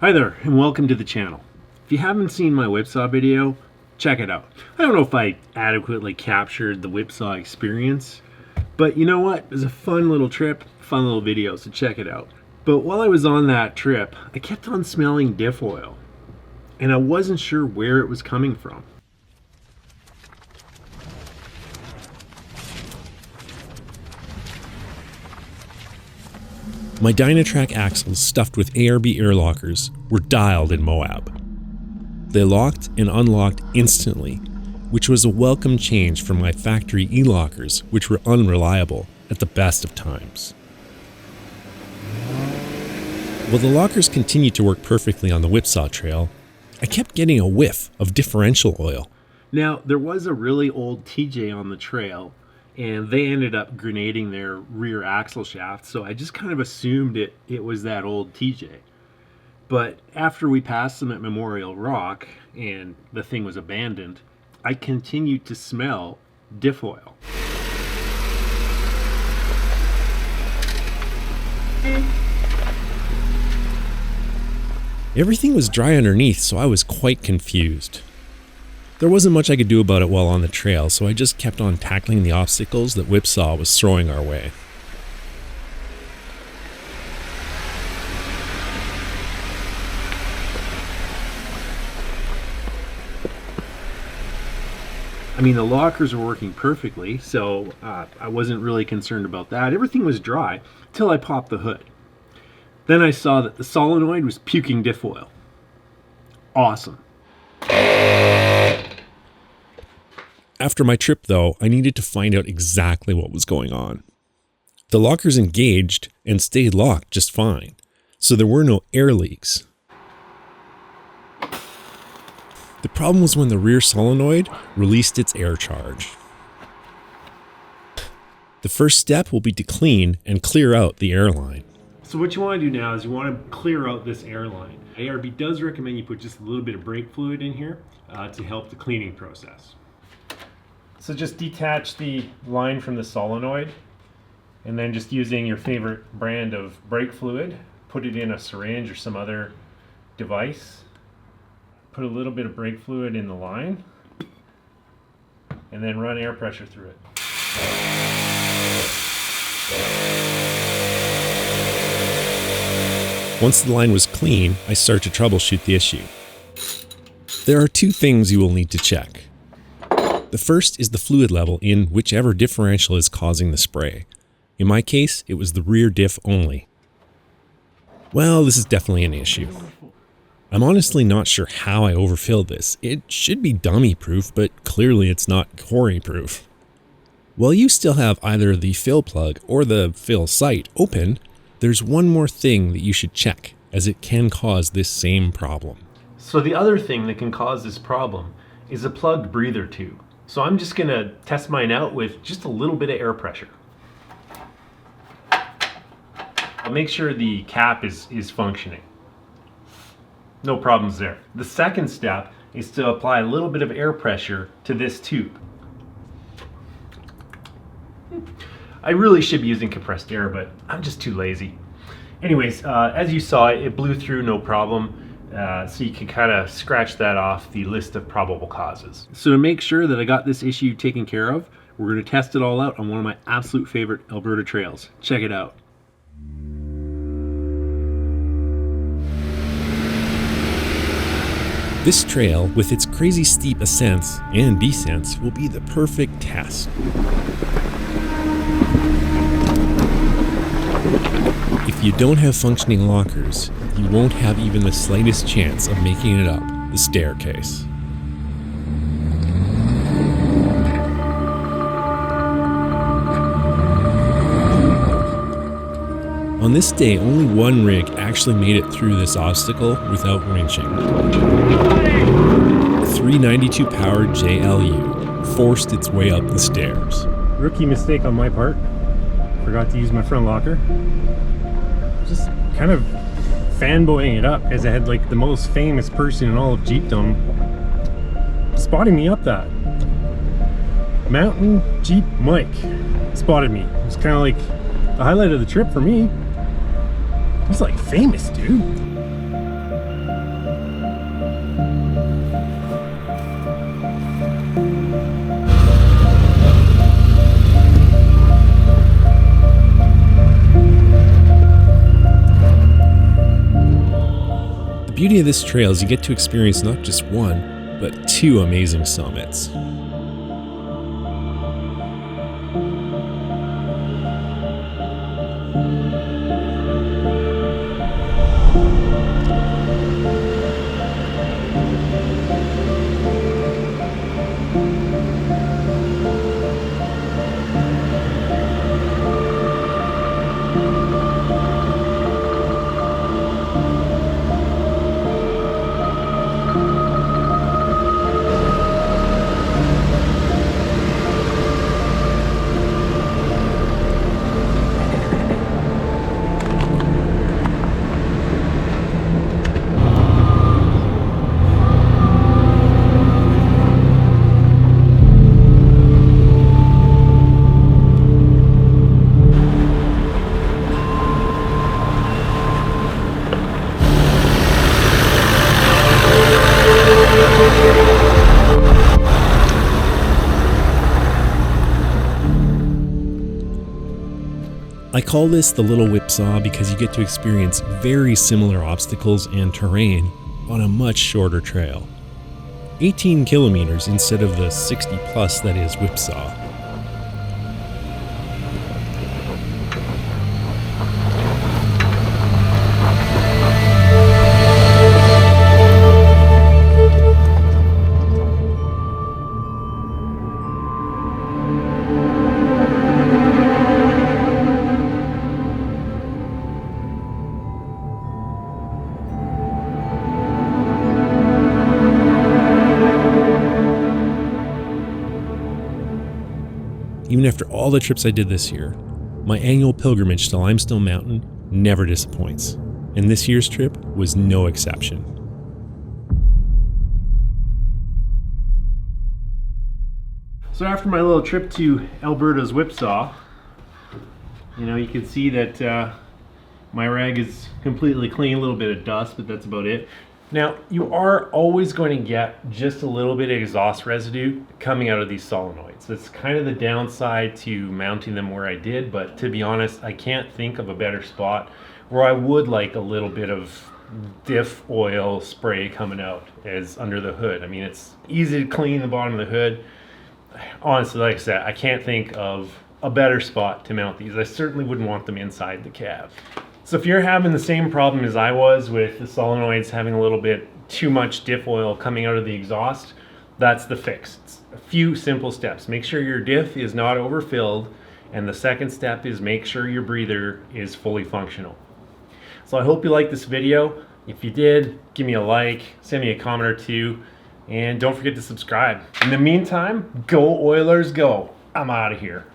Hi there, and welcome to the channel. If you haven't seen my Whipsaw video, check it out. I don't know if I adequately captured the Whipsaw experience, but you know what? It was a fun little trip, fun little video, so check it out. But while I was on that trip, I kept on smelling diff oil, and I wasn't sure where it was coming from. My Dynatrack axles stuffed with ARB air lockers were dialed in Moab. They locked and unlocked instantly, which was a welcome change from my factory e-lockers, which were unreliable at the best of times. While the lockers continued to work perfectly on the Whipsaw trail, I kept getting a whiff of differential oil. Now, there was a really old TJ on the trail, and they ended up grenading their rear axle shaft, so I just kind of assumed it was that old TJ. But after we passed them at Memorial Rock and the thing was abandoned, I continued to smell diff oil. Everything was dry underneath, so I was quite confused. There wasn't much I could do about it while on the trail, so I just kept on tackling the obstacles that Whipsaw was throwing our way. I mean, the lockers were working perfectly, so I wasn't really concerned about that. Everything was dry till I popped the hood. Then I saw that the solenoid was puking diff oil. Awesome. After my trip, though, I needed to find out exactly what was going on. The lockers engaged and stayed locked just fine, so there were no air leaks. The problem was when the rear solenoid released its air charge. The first step will be to clean and clear out the air line. So what you want to do now is you want to clear out this air line. ARB does recommend you put just a little bit of brake fluid in here to help the cleaning process. So just detach the line from the solenoid, and then just using your favorite brand of brake fluid, put it in a syringe or some other device. Put a little bit of brake fluid in the line, and then run air pressure through it. Once the line was clean, I start to troubleshoot the issue. There are two things you will need to check. The first is the fluid level in whichever differential is causing the spray. In my case, it was the rear diff only. Well, this is definitely an issue. I'm honestly not sure how I overfilled this. It should be dummy proof, but clearly it's not quarry proof. While you still have either the fill plug or the fill sight open, there's one more thing that you should check, as it can cause this same problem. So the other thing that can cause this problem is a plugged breather tube. So I'm just gonna test mine out with just a little bit of air pressure. I'll make sure the cap is functioning. No problems there. The second step is to apply a little bit of air pressure to this tube. I really should be using compressed air, but I'm just too lazy. Anyways, as you saw, it blew through no problem. So you can kind of scratch that off the list of probable causes. So to make sure that I got this issue taken care of, we're going to test it all out on one of my absolute favorite Alberta trails. Check it out. This trail, with its crazy steep ascents and descents, will be the perfect test. If you don't have functioning lockers, you won't have even the slightest chance of making it up the staircase. On this day, only one rig actually made it through this obstacle without wrenching. A 392 powered JLU forced its way up the stairs. Rookie mistake on my part. Forgot to use my front locker. Just kind of fanboying it up as I had like the most famous person in all of Jeepdom spotting me up that. Mountain Jeep Mike spotted me. It was kind of like the highlight of the trip for me. He's like famous, dude. beauty of this trail is you get to experience not just one, but two amazing summits. I call this the Little Whipsaw because you get to experience very similar obstacles and terrain on a much shorter trail. 18 kilometers instead of the 60 plus that is Whipsaw. Even after all the trips I did this year, my annual pilgrimage to Limestone Mountain never disappoints, and this year's trip was no exception. So after my little trip to Alberta's Whipsaw, you can see that my rag is completely clean, a little bit of dust, but that's about it. Now, you are always going to get just a little bit of exhaust residue coming out of these solenoids. That's kind of the downside to mounting them where I did, but to be honest, I can't think of a better spot where I would like a little bit of diff oil spray coming out as under the hood. I mean, it's easy to clean the bottom of the hood. Honestly, like I said, I can't think of a better spot to mount these. I certainly wouldn't want them inside the cab. So if you're having the same problem as I was with the solenoids having a little bit too much diff oil coming out of the exhaust, that's the fix. It's a few simple steps. Make sure your diff is not overfilled, and the second step is make sure your breather is fully functional. So I hope you liked this video. If you did, give me a like, send me a comment or two, and don't forget to subscribe. In the meantime, go Oilers go. I'm out of here.